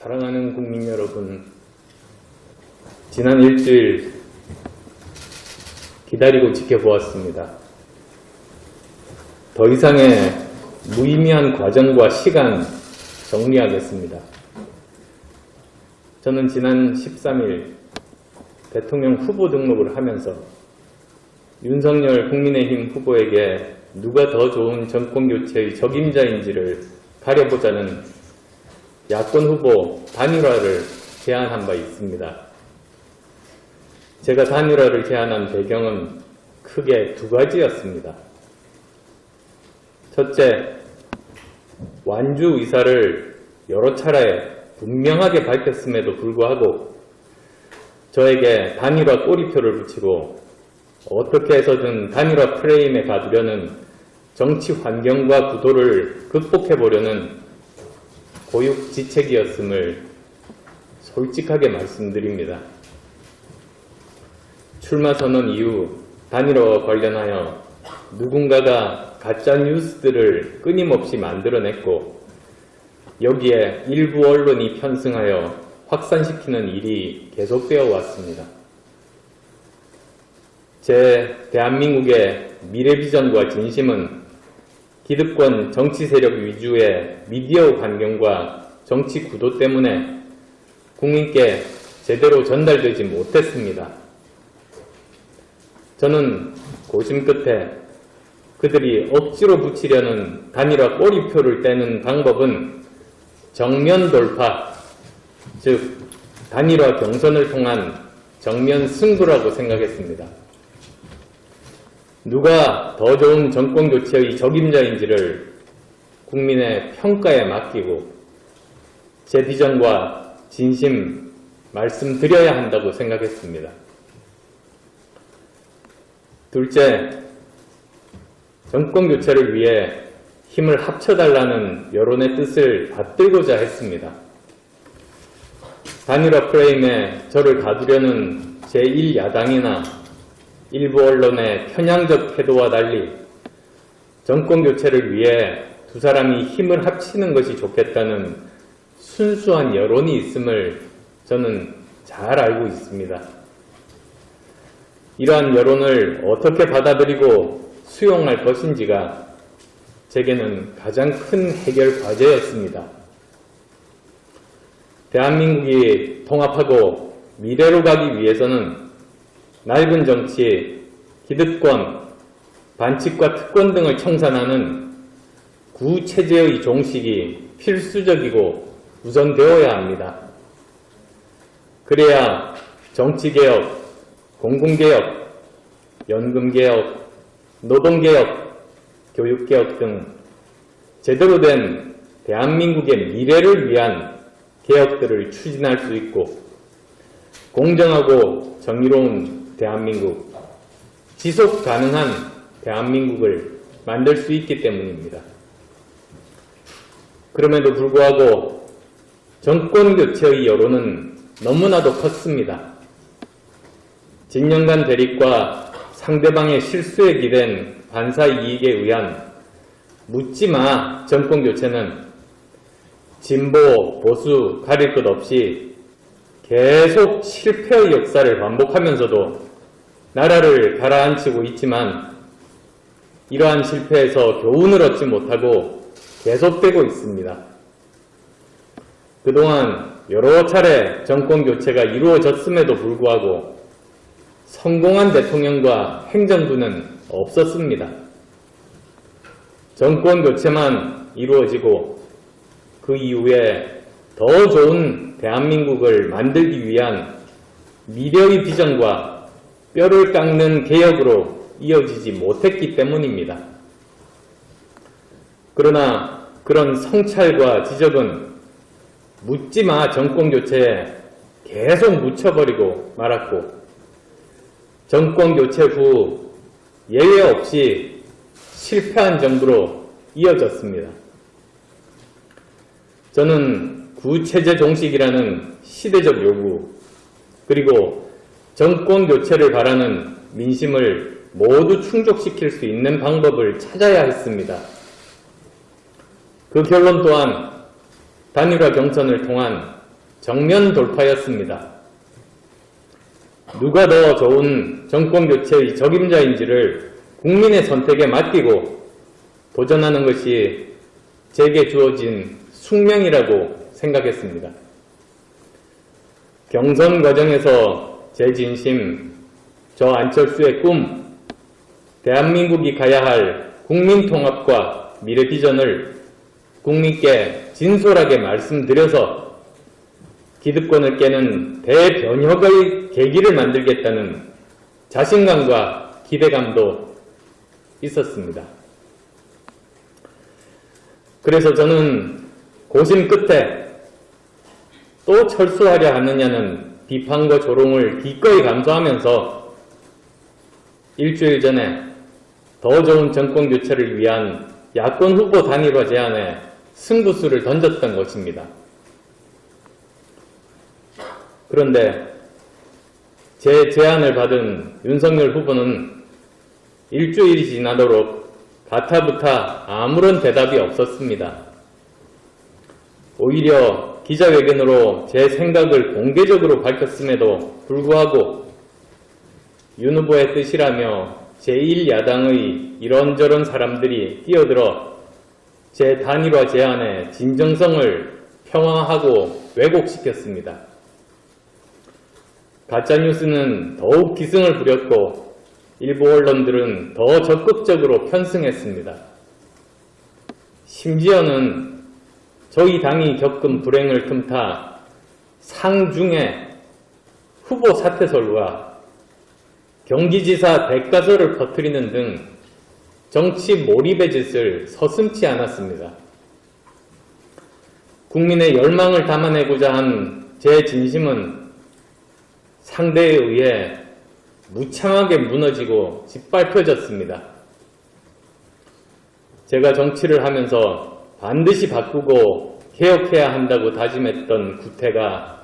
사랑하는 국민 여러분, 지난 일주일 기다리고 지켜보았습니다. 더 이상의 무의미한 과정과 시간 정리하겠습니다. 저는 지난 13일 대통령 후보 등록을 하면서 윤석열 국민의힘 후보에게 누가 더 좋은 정권교체의 적임자인지를 가려보자는 야권 후보 단일화를 제안한 바 있습니다. 제가 단일화를 제안한 배경은 크게 두 가지였습니다. 첫째, 완주 의사를 여러 차례 분명하게 밝혔음에도 불구하고 저에게 단일화 꼬리표를 붙이고 어떻게 해서든 단일화 프레임에 가두려는 정치 환경과 구도를 극복해보려는 고육지책이었음을 솔직하게 말씀드립니다. 출마 선언 이후 단일화와 관련하여 누군가가 가짜 뉴스들을 끊임없이 만들어냈고 여기에 일부 언론이 편승하여 확산시키는 일이 계속되어 왔습니다. 제 대한민국의 미래비전과 진심은 기득권 정치 세력 위주의 미디어 환경과 정치 구도 때문에 국민께 제대로 전달되지 못했습니다. 저는 고심 끝에 그들이 억지로 붙이려는 단일화 꼬리표를 떼는 방법은 정면 돌파, 즉 단일화 경선을 통한 정면 승부라고 생각했습니다. 누가 더 좋은 정권교체의 적임자인지를 국민의 평가에 맡기고 제 비전과 진심 말씀드려야 한다고 생각했습니다. 둘째, 정권교체를 위해 힘을 합쳐달라는 여론의 뜻을 받들고자 했습니다. 단일화 프레임에 저를 가두려는 제1야당이나 일부 언론의 편향적 태도와 달리 정권교체를 위해 두 사람이 힘을 합치는 것이 좋겠다는 순수한 여론이 있음을 저는 잘 알고 있습니다. 이러한 여론을 어떻게 받아들이고 수용할 것인지가 제게는 가장 큰 해결 과제였습니다. 대한민국이 통합하고 미래로 가기 위해서는 낡은 정치, 기득권, 반칙과 특권 등을 청산하는 구체제의 종식이 필수적이고 우선되어야 합니다. 그래야 정치개혁, 공공개혁, 연금개혁, 노동개혁, 교육개혁 등 제대로 된 대한민국의 미래를 위한 개혁들을 추진할 수 있고 공정하고 정의로운 대한민국, 지속 가능한 대한민국을 만들 수 있기 때문입니다. 그럼에도 불구하고 정권교체의 여론은 너무나도 컸습니다. 진영간 대립과 상대방의 실수에 기댄 반사 이익에 의한 묻지마 정권교체는 진보, 보수 가릴 것 없이 계속 실패의 역사를 반복하면서도 나라를 가라앉히고 있지만 이러한 실패에서 교훈을 얻지 못하고 계속되고 있습니다. 그동안 여러 차례 정권교체가 이루어졌음에도 불구하고 성공한 대통령과 행정부는 없었습니다. 정권교체만 이루어지고 그 이후에 더 좋은 대한민국을 만들기 위한 미래의 비전과 뼈를 깎는 개혁으로 이어지지 못했기 때문입니다. 그러나 그런 성찰과 지적은 묻지마 정권교체에 계속 묻혀버리고 말았고 정권교체 후 예외 없이 실패한 정부로 이어졌습니다. 저는 구체제 종식이라는 시대적 요구 그리고 정권교체를 바라는 민심을 모두 충족시킬 수 있는 방법을 찾아야 했습니다. 그 결론 또한 단일화 경선을 통한 정면 돌파였습니다. 누가 더 좋은 정권교체의 적임자인지를 국민의 선택에 맡기고 도전하는 것이 제게 주어진 숙명이라고 생각했습니다. 경선 과정에서 제 진심, 저 안철수의 꿈, 대한민국이 가야 할 국민통합과 미래 비전을 국민께 진솔하게 말씀드려서 기득권을 깨는 대변혁의 계기를 만들겠다는 자신감과 기대감도 있었습니다. 그래서 저는 고심 끝에 또 철수하려 하느냐는 비판과 조롱을 기꺼이 감수하면서 일주일 전에 더 좋은 정권 교체를 위한 야권 후보 단일화 제안에 승부수를 던졌던 것입니다. 그런데 제 제안을 받은 윤석열 후보는 일주일이 지나도록 가타부타 아무런 대답이 없었습니다. 오히려 기자회견으로 제 생각을 공개적으로 밝혔음에도 불구하고 윤 후보의 뜻이라며 제1야당의 이런저런 사람들이 끼어들어 제 단일화 제안의 진정성을 평화하고 왜곡시켰습니다. 가짜뉴스는 더욱 기승을 부렸고 일부 언론들은 더 적극적으로 편승했습니다. 심지어는 저희 당이 겪은 불행을 틈타 상중에 후보 사퇴설과 경기지사 대가설을 퍼뜨리는 등 정치 몰입의 짓을 서슴지 않았습니다. 국민의 열망을 담아내고자 한 제 진심은 상대에 의해 무참하게 무너지고 짓밟혀졌습니다. 제가 정치를 하면서 반드시 바꾸고 개혁해야 한다고 다짐했던 구태가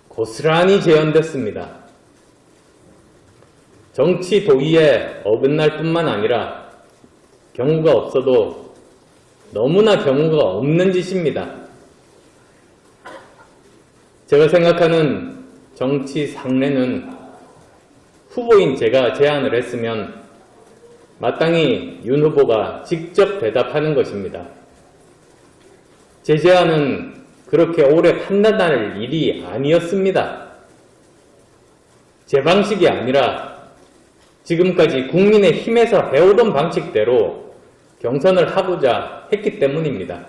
고스란히 재현됐습니다. 정치 도의에 어긋날 뿐만 아니라 경우가 없어도 너무나 경우가 없는 짓입니다. 제가 생각하는 정치 상례는 후보인 제가 제안을 했으면 마땅히 윤 후보가 직접 대답하는 것입니다. 제 제안은 그렇게 오래 판단할 일이 아니었습니다. 제 방식이 아니라 지금까지 국민의힘에서 해오던 방식대로 경선을 하고자 했기 때문입니다.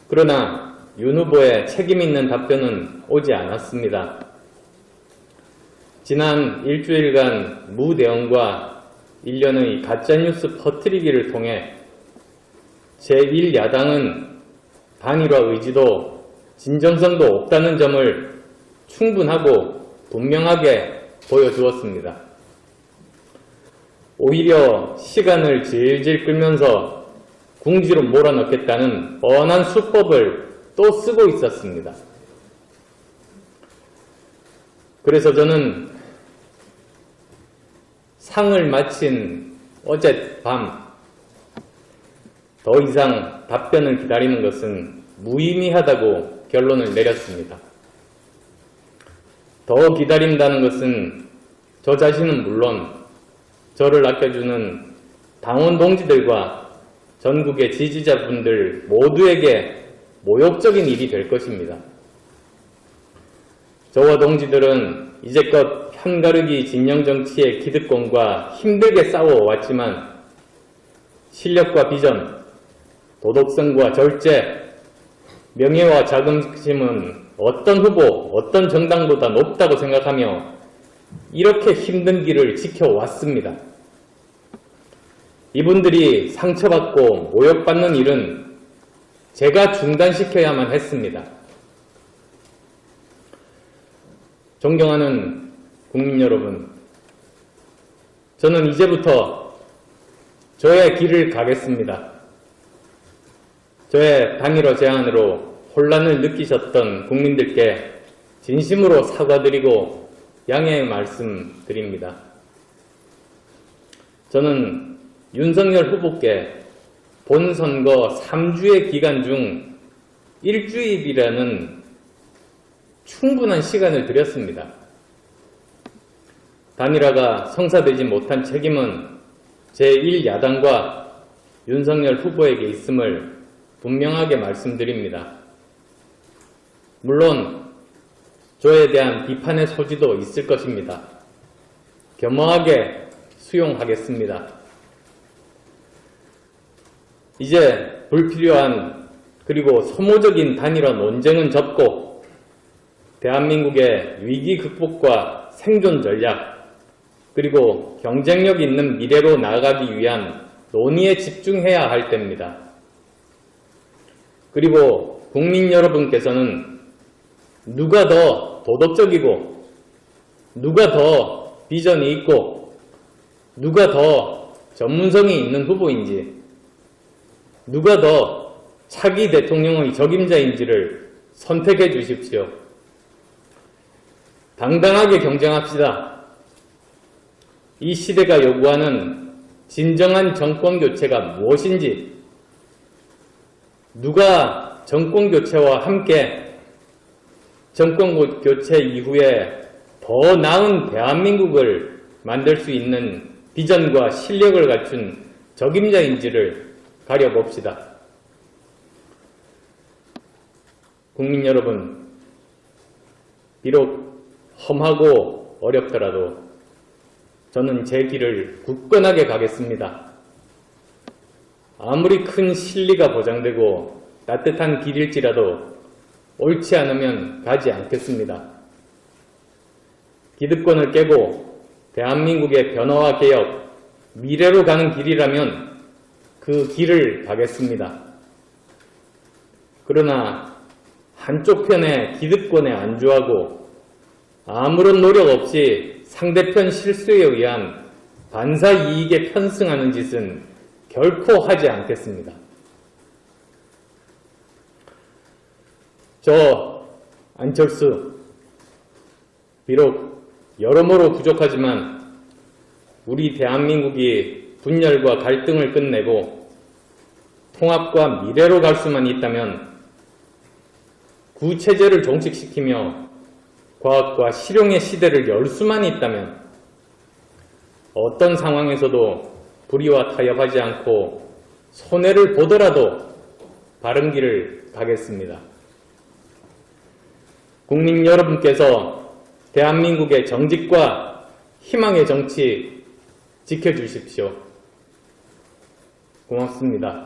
그러나 윤 후보의 책임있는 답변은 오지 않았습니다. 지난 일주일간 무대응과 일련의 가짜뉴스 퍼뜨리기를 통해 제1야당은 단일화 의지도 진정성도 없다는 점을 충분하고 분명하게 보여주었습니다. 오히려 시간을 질질 끌면서 궁지로 몰아넣겠다는 뻔한 수법을 또 쓰고 있었습니다. 그래서 저는 상을 마친 어젯밤 더 이상 답변을 기다리는 것은 무의미하다고 결론을 내렸습니다. 더 기다린다는 것은 저 자신은 물론 저를 아껴주는 당원 동지들과 전국의 지지자분들 모두에게 모욕적인 일이 될 것입니다. 저와 동지들은 이제껏 편가르기 진영정치의 기득권과 힘들게 싸워왔지만 실력과 비전, 도덕성과 절제, 명예와 자긍심은 어떤 후보, 어떤 정당보다 높다고 생각하며 이렇게 힘든 길을 지켜왔습니다. 이분들이 상처받고 모욕받는 일은 제가 중단시켜야만 했습니다. 존경하는 국민 여러분, 저는 이제부터 저의 길을 가겠습니다. 저의 단일화 제안으로 혼란을 느끼셨던 국민들께 진심으로 사과드리고 양해의 말씀드립니다. 저는 윤석열 후보께 본선거 3주의 기간 중 일주일이라는 충분한 시간을 드렸습니다. 단일화가 성사되지 못한 책임은 제1야당과 윤석열 후보에게 있음을 분명하게 말씀드립니다. 물론 저에 대한 비판의 소지도 있을 것입니다. 겸허하게 수용하겠습니다. 이제 불필요한 그리고 소모적인 단일화 논쟁은 접고 대한민국의 위기 극복과 생존 전략 그리고 경쟁력 있는 미래로 나아가기 위한 논의에 집중해야 할 때입니다. 그리고 국민 여러분께서는 누가 더 도덕적이고 누가 더 비전이 있고 누가 더 전문성이 있는 후보인지 누가 더 차기 대통령의 적임자인지를 선택해 주십시오. 당당하게 경쟁합시다. 이 시대가 요구하는 진정한 정권교체가 무엇인지, 누가 정권교체와 함께 정권교체 이후에 더 나은 대한민국을 만들 수 있는 비전과 실력을 갖춘 적임자인지를 가려봅시다. 국민 여러분, 비록 험하고 어렵더라도 저는 제 길을 굳건하게 가겠습니다. 아무리 큰 실리가 보장되고 따뜻한 길일지라도 옳지 않으면 가지 않겠습니다. 기득권을 깨고 대한민국의 변화와 개혁, 미래로 가는 길이라면 그 길을 가겠습니다. 그러나 한쪽 편의 기득권에 안주하고 아무런 노력 없이 상대편 실수에 의한 반사 이익에 편승하는 짓은 결코 하지 않겠습니다. 저 안철수, 비록 여러모로 부족하지만 우리 대한민국이 분열과 갈등을 끝내고 통합과 미래로 갈 수만 있다면, 구체제를 종식시키며 과학과 실용의 시대를 열 수만 있다면 어떤 상황에서도 불의와 타협하지 않고 손해를 보더라도 바른 길을 가겠습니다. 국민 여러분께서 대한민국의 정직과 희망의 정치 지켜주십시오. 고맙습니다.